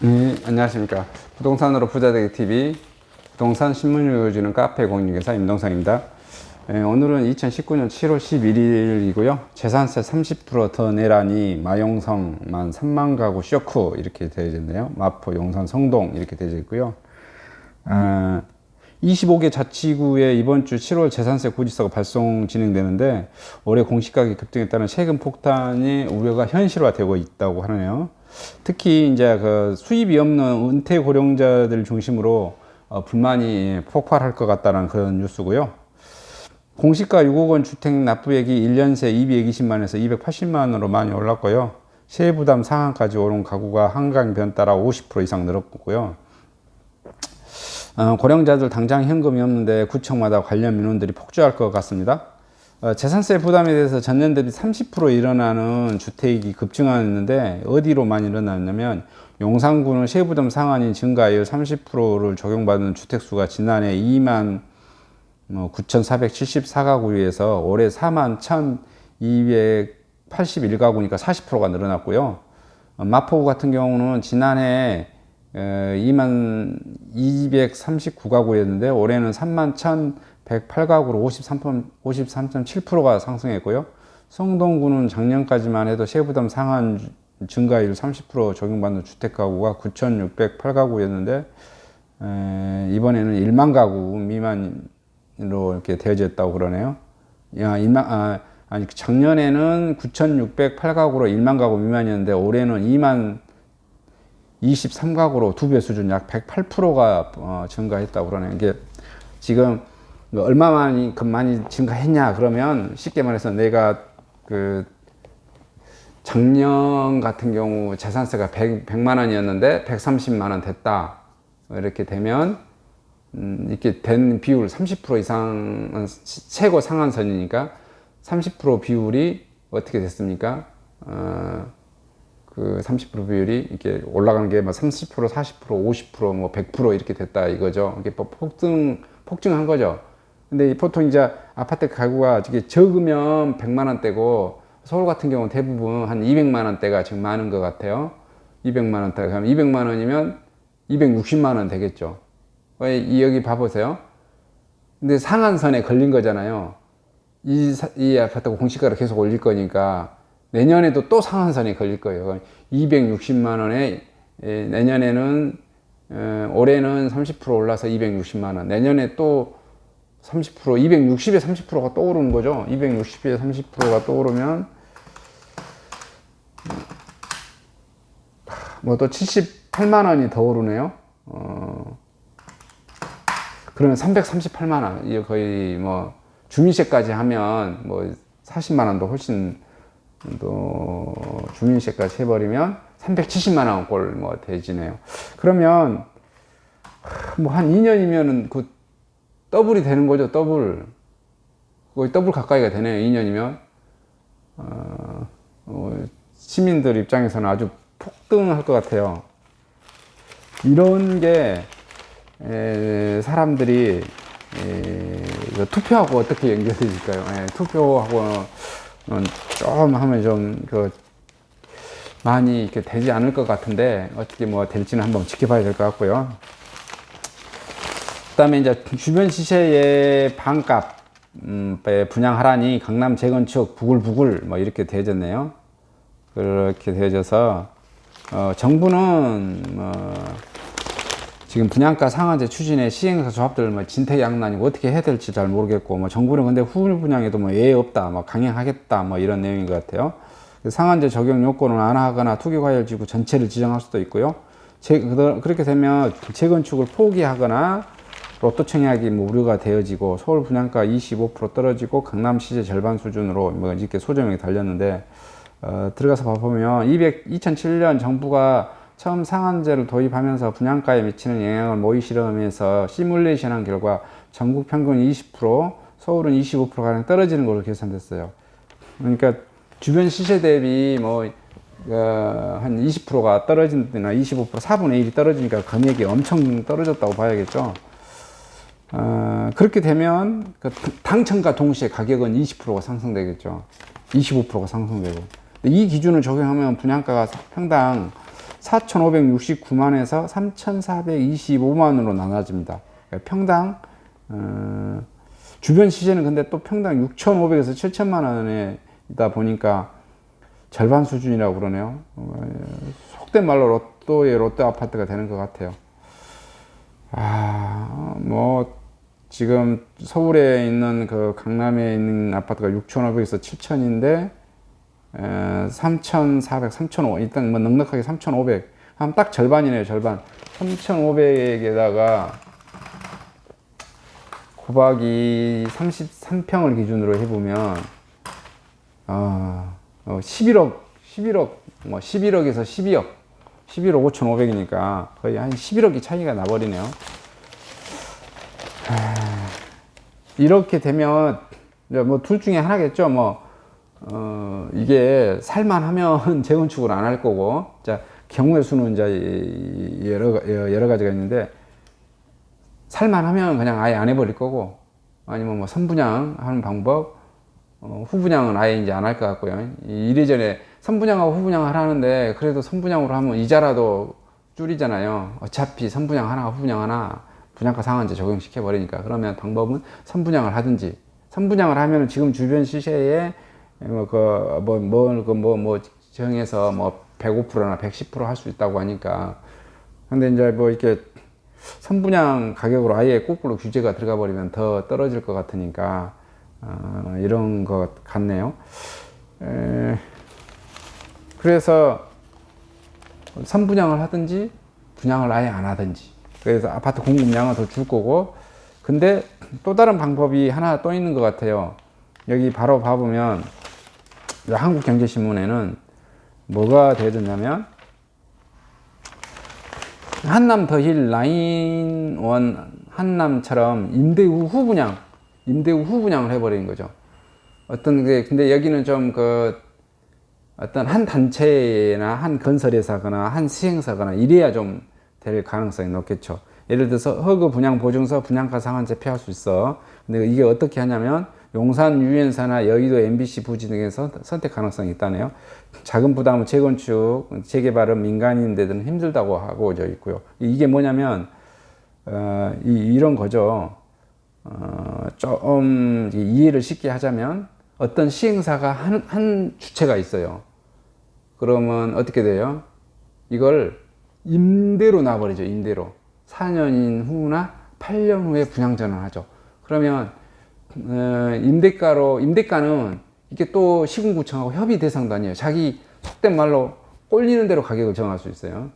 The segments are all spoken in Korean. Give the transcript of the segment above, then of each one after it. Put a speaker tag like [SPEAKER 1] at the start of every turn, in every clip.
[SPEAKER 1] 네, 안녕하십니까. 부동산으로 부자되기 TV, 부동산 신문을 읽어주는 카페 공인중개사 임동상입니다. 오늘은 2019년 7월 11일이고요. 재산세 30%더 내라니 마용성만 3만 가구 쇼크 이렇게 되어 있네요. 마포, 용산, 성동 이렇게 되어 있고요. 25개 자치구에 이번 주 7월 재산세 고지서가 발송 진행되는데 올해 공시가격 급등에 따른 세금 폭탄이 우려가 현실화되고 있다고 하네요. 특히 이제 그 수입이 없는 은퇴 고령자들 중심으로 불만이 폭발할 것 같다는 그런 뉴스고요. 공시가 6억 원 주택 납부액이 1년새 220만에서 280만으로 많이 올랐고요. 세부담 상한까지 오른 가구가 한강변 따라 50% 이상 늘었고요. 고령자들 당장 현금이 없는데 구청마다 관련 민원들이 폭주할 것 같습니다. 재산세 부담에 대해서 전년 대비 30% 일어나는 주택이 급증하는데 어디로 많이 일어났냐면 용산구는 세부담 상한인 증가율 30%를 적용받은 주택수가 지난해 2만 9,474가구에서 올해 4만 1,281가구니까 40%가 늘어났고요. 마포구 같은 경우는 지난해 2만 239가구였는데 올해는 3만 1,108가구로 53.7%가 상승했고요. 성동구는 작년까지만 해도 세부담 상한 증가율 30% 적용받는 주택가구가 9,608가구였는데 이번에는 1만 가구 미만으로 이렇게 되어졌다고 그러네요. 아니 작년에는 9,608가구로 1만 가구 미만이었는데 올해는 2만 23가구로 2배 수준 약 108%가 증가했다고 그러네요. 이게 지금 얼마만큼 많이 증가했냐 그러면 쉽게 말해서 내가 그 작년 같은 경우 재산세가 100만 원이었는데 130만 원 됐다. 이렇게 되면 이렇게 된 비율 30% 이상은 최고 상한선이니까 30% 비율이 어떻게 됐습니까? 그 30% 비율이 이렇게 올라가는 게 막 30%, 40%, 50%, 뭐 100% 이렇게 됐다 이거죠. 이게 폭증한 거죠. 근데 보통 이제 아파트 가구가 이게 적으면 100만 원대고 서울 같은 경우는 대부분 한 200만 원대가 지금 많은 것 같아요. 200만 원대. 그럼 200만 원이면 260만 원 되겠죠. 여기 봐보세요. 근데 상한선에 걸린 거잖아요. 이 아파트가 공시가를 계속 올릴 거니까 내년에도 또 상한선에 걸릴 거예요. 260만 원에 내년에는 올해는 30% 올라서 260만 원. 내년에 또 30%, 260에 30%가 또 오르는 거죠. 260에 30%가 또 오르면 뭐 또 78만 원이 더 오르네요. 그러면 338만 원. 이게 거의 뭐 주민세까지 하면 뭐 40만 원도 훨씬 또 주민세까지 해버리면 370만 원 꼴 뭐 되지네요. 그러면 뭐 한 2년이면은 그 더블이 되는 거죠. 더블. 거의 더블 가까이가 되네요. 2년이면 시민들 입장에서는 아주 폭등할 것 같아요. 이런 게 사람들이 투표하고 어떻게 연결되실까요? 투표하고는 좀 하면 좀 많이 이렇게 되지 않을 것 같은데 어떻게 뭐 될지는 한번 지켜봐야 될 것 같고요. 그다음에 이제 주변 시세의 반값 분양하라니 강남 재건축 부글부글 뭐 이렇게 되어졌네요. 그렇게 되어져서 정부는 지금 분양가 상한제 추진에 시행사 조합들 뭐 진퇴양난이고 어떻게 해야 될지 잘 모르겠고 뭐 정부는 근데 후불 분양에도 뭐 예외 없다 뭐 강행하겠다 뭐 이런 내용인 것 같아요. 상한제 적용 요건을 안 하거나 투기과열지구 전체를 지정할 수도 있고요. 그렇게 되면 재건축을 포기하거나 로또 청약이 뭐 우려가 되어지고 서울 분양가 25% 떨어지고 강남 시세 절반 수준으로 뭐 이렇게 소정이 달렸는데 들어가서 봐보면 2007년 정부가 처음 상한제를 도입하면서 분양가에 미치는 영향을 모의 실험에서 시뮬레이션한 결과 전국 평균 20%, 서울은 25%가량 떨어지는 걸로 계산됐어요. 그러니까 주변 시세 대비 뭐 한 20%가 떨어진다나 25%, 4분의 1이 떨어지니까 금액이 엄청 떨어졌다고 봐야겠죠. 그렇게 되면 그 당첨과 동시에 가격은 20%가 상승되겠죠. 25%가 상승되고. 이 기준을 적용하면 분양가가 평당 4,569만에서 3,425만으로 나눠집니다. 평당 주변 시세는 근데 또 평당 6,500에서 7천만 원에 있다 보니까 절반 수준이라고 그러네요. 속된 말로 로또의 롯데 아파트가 되는 것 같아요. 뭐 지금 서울에 있는 그 강남에 있는 아파트가 6,500에서 7천인데 3,400, 3,500 일단 뭐 넉넉하게 3,500 하면 딱 절반이네요. 절반. 3,500에다가 곱하기 33평을 기준으로 해보면 11억 뭐 11억에서 12억 11억 5,500이니까 거의 한 11억이 차이가 나버리네요. 이렇게 되면 뭐 둘 중에 하나겠죠. 이게 살만하면 재건축을 안 할 거고, 자 경우의 수는 이제 여러 가지가 있는데, 살만하면 그냥 아예 안 해버릴 거고, 아니면 뭐 선분양하는 방법, 후분양은 아예 이제 안 할 것 같고요. 이래저래 선분양하고 후분양을 하는데, 그래도 선분양으로 하면 이자라도 줄이잖아요. 어차피 선분양 하나, 후분양 하나, 분양가 상한제 적용시켜 버리니까. 그러면 방법은 선분양을 하든지, 선분양을 하면 지금 주변 시세에 정해서 뭐 105%나 110% 할 수 있다고 하니까. 근데 이제 뭐 이렇게 선분양 가격으로 아예 거꾸로 규제가 들어가 버리면 더 떨어질 것 같으니까 이런 것 같네요. 그래서 선분양을 하든지 분양을 아예 안 하든지, 그래서 아파트 공급량은 더 줄 거고. 근데 또 다른 방법이 하나 또 있는 것 같아요. 여기 바로 봐보면 한국경제신문에는 뭐가 되었냐면, 한남 더힐 라인 원 한남처럼 임대후 후분양을 해버리는 거죠. 근데 여기는 좀 어떤 한 단체나 한 건설회사거나 한 시행사거나 이래야 좀 될 가능성이 높겠죠. 예를 들어서 허그 분양 보증서 분양가 상한제 폐할 수 있어. 근데 이게 어떻게 하냐면, 용산 유엔사나 여의도 MBC 부지 등에서 선택 가능성이 있다네요. 자금 부담은 재건축, 재개발은 민간인들은 힘들다고 하고 있고요. 이게 뭐냐면 이런 거죠. 좀 이해를 쉽게 하자면, 어떤 시행사가 한 주체가 있어요. 그러면 어떻게 돼요? 이걸 임대로 놔버리죠. 임대로 4년 후나 8년 후에 분양 전환하죠. 그러면 임대가는 이게 또 시군구청하고 협의 대상도 아니에요. 자기 속된 말로 꼴리는 대로 가격을 정할 수 있어요.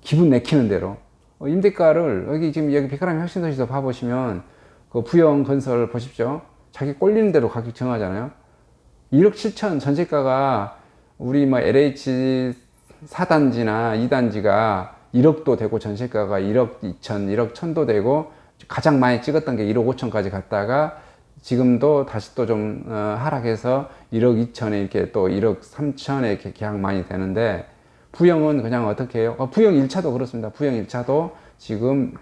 [SPEAKER 1] 기분 내키는 대로. 임대가를 여기 백화점 혁신도시에서 봐보시면 그 부영 건설 보십시오. 자기 꼴리는 대로 가격 정하잖아요. 1억 7천 전세가가 우리 뭐 LH 4단지나 2단지가 1억도 되고, 전세가가 1억 2천, 1억 1천도 되고, 가장 많이 찍었던 게 1억 5천까지 갔다가 지금도 다시 또 좀 하락해서 1억 2천에 이렇게 또 1억 3천에 이렇게 계약 많이 되는데, 부영은 그냥 어떻게 해요? 부영 1차도 그렇습니다. 부영 1차도 지금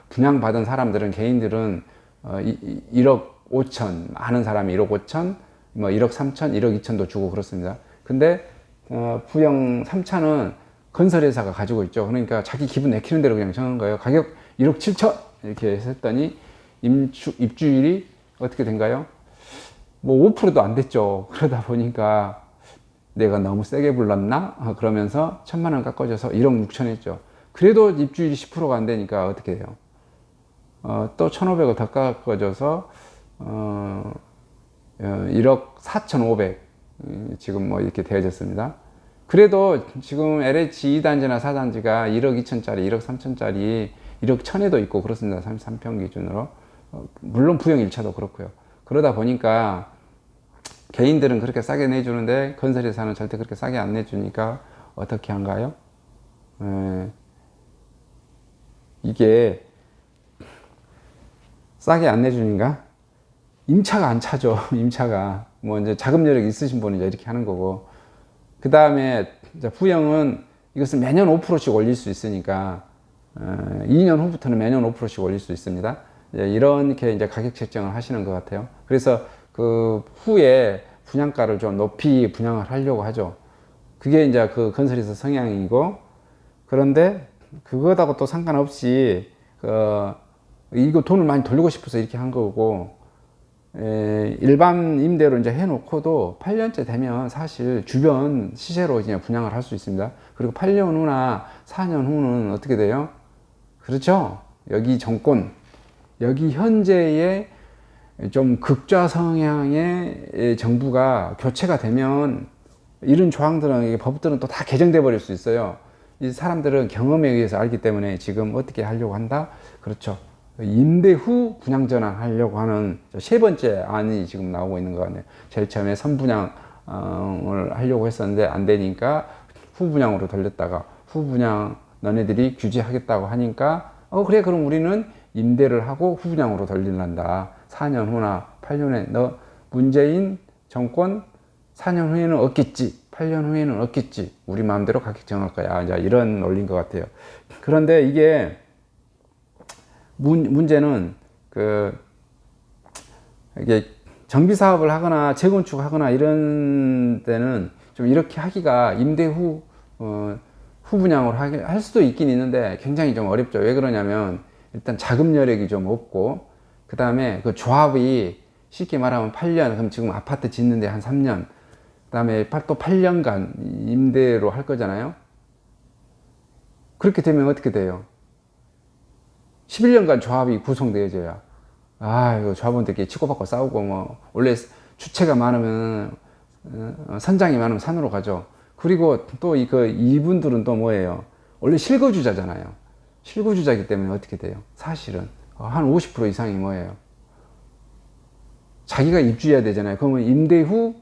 [SPEAKER 1] 분양받은 사람들은, 개인들은 1억 5천, 많은 사람이 1억 5천, 뭐 1억 3천, 1억 2천도 주고 그렇습니다. 근데 부영 3차는 건설회사가 가지고 있죠. 그러니까 자기 기분 내키는 대로 그냥 정한 거예요. 가격 1억 7천 이렇게 했더니 입주율이 어떻게 된가요? 뭐 5%도 안 됐죠. 그러다 보니까 내가 너무 세게 불렀나? 그러면서 1,000만 원 깎아줘서 1억 6천 했죠. 그래도 입주율이 10%가 안 되니까 어떻게 돼요? 또 1,500을 더 깎아줘서 1억 4,500 지금 뭐 이렇게 되어졌습니다. 그래도 지금 LH 2단지나 4단지가 1억 2천짜리, 1억 3천짜리, 1억 1천에도 있고 그렇습니다. 33평 기준으로. 물론 부영 1차도 그렇고요. 그러다 보니까 개인들은 그렇게 싸게 내주는데 건설회사는 절대 그렇게 싸게 안 내주니까 어떻게 한가요? 이게 싸게 안 내주니까 임차가 안 차죠. 임차가. 뭐 이제 자금 여력이 있으신 분이 이제 이렇게 하는 거고. 그 다음에 부영은 이것을 매년 5%씩 올릴 수 있으니까 2년 후부터는 매년 5%씩 올릴 수 있습니다. 이렇게 이제 가격 책정을 하시는 것 같아요. 그래서 그 후에 분양가를 좀 높이 분양을 하려고 하죠. 그게 이제 그 건설회사 성향이고, 그런데 그거하고 또 상관없이 이거 돈을 많이 돌리고 싶어서 이렇게 한 거고, 일반 임대로 이제 해놓고도 8년째 되면 사실 주변 시세로 그냥 분양을 할 수 있습니다. 그리고 8년 후나 4년 후는 어떻게 돼요? 그렇죠? 여기 정권, 여기 현재의 좀 극좌 성향의 정부가 교체가 되면 이런 조항들은, 법들은 또 다 개정돼 버릴 수 있어요. 이 사람들은 경험에 의해서 알기 때문에 지금 어떻게 하려고 한다? 그렇죠. 임대 후 분양 전환하려고 하는 세 번째 안이 지금 나오고 있는 것 같네요. 제일 처음에 선분양을 하려고 했었는데 안 되니까 후분양으로 돌렸다가, 후분양 너네들이 규제하겠다고 하니까 그래, 그럼 우리는 임대를 하고 후분양으로 돌린단다. 4년 후나 8년에 너 문재인 정권 4년 후에는 없겠지, 8년 후에는 없겠지, 우리 마음대로 가격 정할 거야, 이제 이런 논리인 것 같아요. 그런데 이게 문제는 이게 정비 사업을 하거나 재건축 하거나 이런 때는 좀 이렇게 하기가, 임대 후 후분양으로 할 수도 있긴 있는데 굉장히 좀 어렵죠. 왜 그러냐면 일단 자금 여력이 좀 없고, 그 다음에 그 조합이 쉽게 말하면 8년, 그럼 지금 아파트 짓는데 한 3년, 그 다음에 또 8년간 임대로 할 거잖아요. 그렇게 되면 어떻게 돼요? 11년간 조합이 구성되어져야, 이거 조합원들끼리 치고받고 싸우고, 원래 주체가 많으면, 선장이 많으면 산으로 가죠. 그리고 또 이분들은 또 뭐예요? 원래 실거주자잖아요. 실거주자이기 때문에 어떻게 돼요? 사실은 한 50% 이상이 뭐예요? 자기가 입주해야 되잖아요. 그러면 임대 후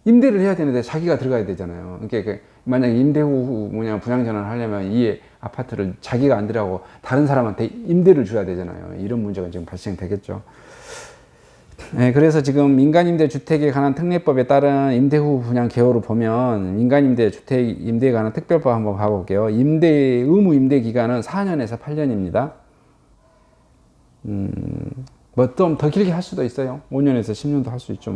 [SPEAKER 1] 임대를 해야 되는데 자기가 들어가야 되잖아요. 그러니까 만약에 임대 후 분양 전환을 하려면 이 아파트를 자기가 안 들어가고 다른 사람한테 임대를 줘야 되잖아요. 이런 문제가 지금 발생되겠죠. 네, 그래서 지금 민간임대 주택에 관한 특례법에 따른 임대 후 분양 개요를 보면, 민간임대 주택 임대에 관한 특별법 한번 봐볼게요. 의무 임대 기간은 4년에서 8년입니다. 뭐 좀 더 길게 할 수도 있어요. 5년에서 10년도 할 수 있죠.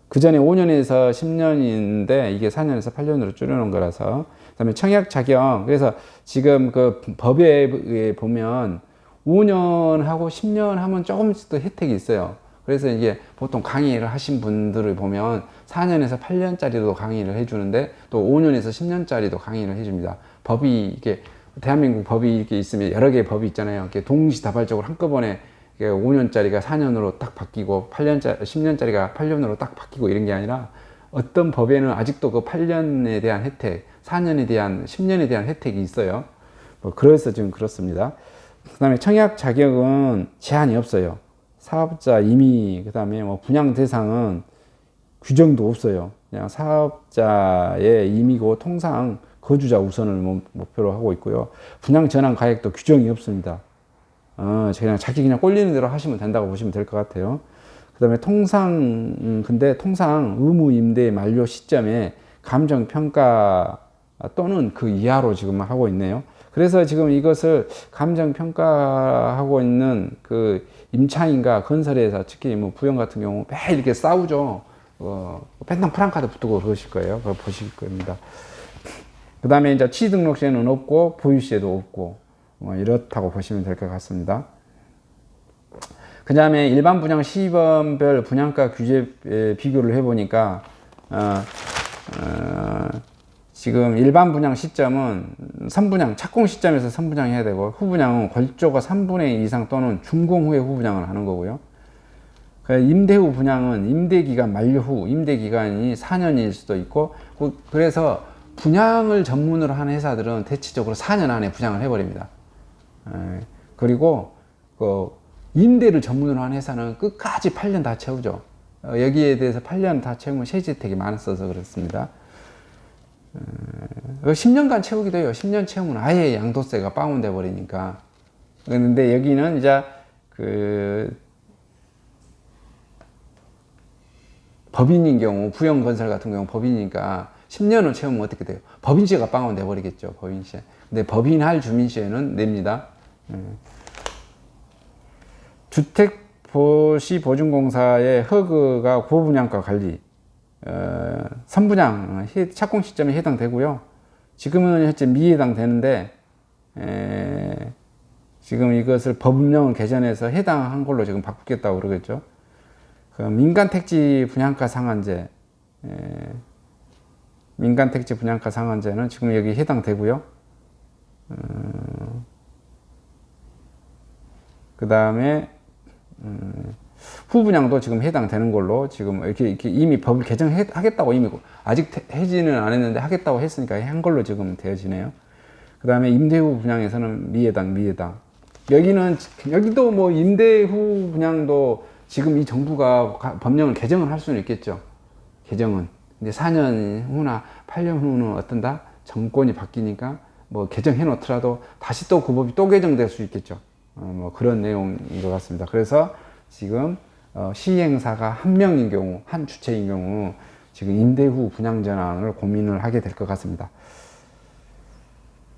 [SPEAKER 1] 그 전에 5년에서 10년인데 이게 4년에서 8년으로 줄여놓은 거라서. 그다음에 청약 자격. 그래서 지금 그 법에 의해 보면 5년하고 10년 하면 조금씩 더 혜택이 있어요. 그래서 이게 보통 강의를 하신 분들을 보면 4년에서 8년짜리도 강의를 해주는데 또 5년에서 10년짜리도 강의를 해줍니다. 이게 대한민국 법이 이렇게 있으면 여러 개의 법이 있잖아요. 이렇게 동시다발적으로 한꺼번에 5년짜리가 4년으로 딱 바뀌고 10년짜리가 8년으로 딱 바뀌고 이런 게 아니라, 어떤 법에는 아직도 그 8년에 대한 혜택, 4년에 대한, 10년에 대한 혜택이 있어요. 그래서 지금 그렇습니다. 그 다음에 청약 자격은 제한이 없어요. 사업자 임의, 그 다음에 분양 대상은 규정도 없어요. 그냥 사업자의 임의고 통상 거주자 우선을 목표로 하고 있고요. 분양 전환 가액도 규정이 없습니다. 그냥 자기 그냥 꼴리는 대로 하시면 된다고 보시면 될 것 같아요. 그 다음에 근데 통상 의무 임대 만료 시점에 감정평가 또는 그 이하로 지금 하고 있네요. 그래서 지금 이것을 감정평가하고 있는 그 임차인과 건설회사, 특히 부영 같은 경우 매일 이렇게 싸우죠. 펜당 프랑카드 붙고 그러실 거예요. 그거 보실 겁니다. 그 다음에 이제 취등록세는 없고, 보유세도 없고, 이렇다고 보시면 될 것 같습니다. 그 다음에 일반 분양 시범별 분양가 규제 비교를 해보니까, 지금 일반 분양 시점은 선분양, 착공 시점에서 선분양해야 되고, 후분양은 골조가 3분의 2 이상 또는 준공 후에 후분양을 하는 거고요. 임대 후 분양은 임대기간 만료 후, 임대기간이 4년일 수도 있고, 그래서 분양을 전문으로 하는 회사들은 대체적으로 4년 안에 분양을 해버립니다. 그리고 임대를 전문으로 하는 회사는 끝까지 8년 다 채우죠. 여기에 대해서 8년 다 채우면 세제 혜택이 많았어서 그렇습니다. 10년간 채우기도 해요. 10년 채우면 아예 양도세가 다운돼 버리니까. 그런데 여기는 이제 법인인 경우, 부영건설 같은 경우 법인이니까 10년을 채우면 어떻게 돼요? 법인세가 다운돼 버리겠죠. 법인세. 근데 법인할 주민세는 냅니다. 주택도시보증공사의 허그가 고분양가 관리, 선분양 착공 시점에 해당되고요. 지금은 현재 미해당 되는데 지금 이것을 법령을 개정해서 해당한 걸로 지금 바꾸겠다고 그러겠죠. 그 민간택지 분양가 상한제, 민간택지 분양가 상한제는 지금 여기 해당되고요. 그 다음에 후분양도 지금 해당되는 걸로 지금 이렇게 이미 법을 개정하겠다고 이미 아직 해지는 안 했는데 하겠다고 했으니까 한 걸로 지금 되어지네요. 그 다음에 임대 후 분양에서는 미해당. 여기도 뭐 임대 후 분양도 지금 이 정부가 법령을 개정을 할 수는 있겠죠. 개정은. 근데 4년 후나 8년 후는 어떤다? 정권이 바뀌니까 뭐 개정해 놓더라도 다시 또 그 법이 또 개정될 수 있겠죠. 뭐 그런 내용인 것 같습니다. 그래서 지금 시행사가 한 명인 경우, 한 주체인 경우 지금 임대 후 분양 전환을 고민을 하게 될 것 같습니다.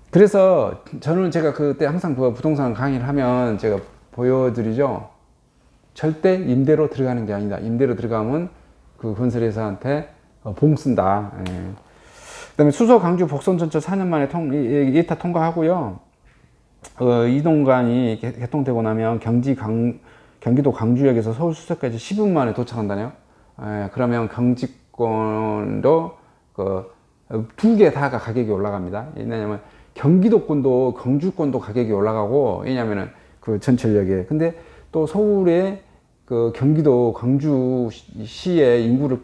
[SPEAKER 1] 그래서 저는 제가 그때 항상 부동산 강의를 하면 제가 보여드리죠. 절대 임대로 들어가는 게 아니다. 임대로 들어가면 그 건설회사한테 봉 쓴다. 예. 그다음에 수서 강주 복선 전철 4년 만에 예타 통과하고요. 이동간이 개통되고 나면 경기도 강주역에서 서울 수서까지 10분 만에 도착한다네요. 예, 그러면 경지권도 두 개 다가 가격이 올라갑니다. 왜냐하면 경기도권도 경주권도 가격이 올라가고, 왜냐면은 그 전철역에. 근데 또 서울에 그 경기도 광주시의 인구를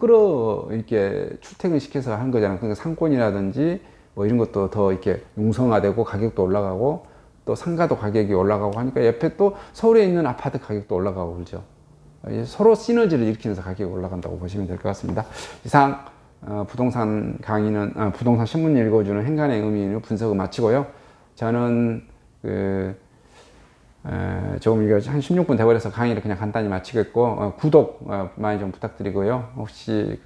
[SPEAKER 1] 이렇게 출퇴근 시켜서 하는 거잖아요. 그러니까 상권이라든지 뭐 이런 것도 더 이렇게 융성화되고 가격도 올라가고, 또 상가도 가격이 올라가고 하니까 옆에 또 서울에 있는 아파트 가격도 올라가고 그러죠. 서로 시너지를 일으키면서 가격이 올라간다고 보시면 될 것 같습니다. 이상 부동산 강의는 부동산 신문 읽어주는 행간의 의미는 분석을 마치고요. 저는 조금 이거 한 16분 돼버려서 강의를 그냥 간단히 마치겠고, 구독 많이 좀 부탁드리고요. 혹시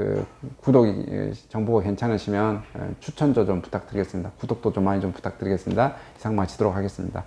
[SPEAKER 1] 구독이 정보가 괜찮으시면 추천도 좀 부탁드리겠습니다. 구독도 좀 많이 좀 부탁드리겠습니다. 이상 마치도록 하겠습니다.